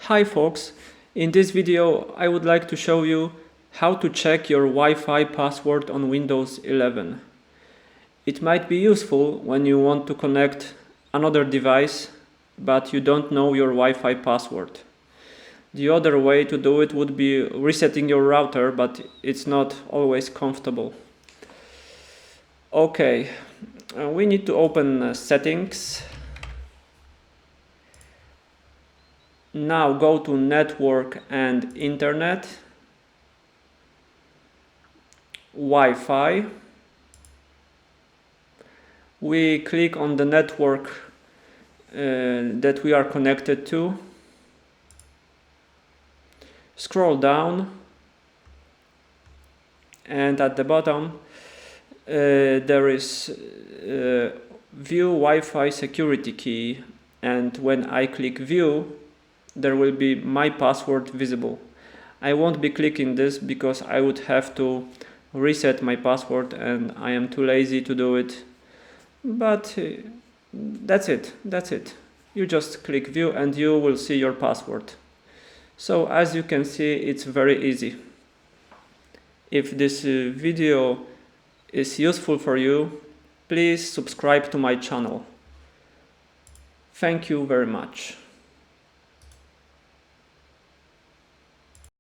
Hi folks, in this video I would like to show you how to check your Wi-Fi password on Windows 11. It might be useful when you want to connect another device but you don't know your Wi-Fi password. The other way to do it would be resetting your router, but it's not always comfortable. Okay, we need to open settings. Now go to Network and Internet, Wi-Fi. We click on the network that we are connected to. Scroll down, and at the bottom there is View Wi-Fi Security Key, and when I click View, there will be my password visible. I won't be clicking this because I would have to reset my password and I am too lazy to do it. But that's it. You just click View and you will see your password. So as you can see, it's very easy. If this video is useful for you, please subscribe to my channel. Thank you very much.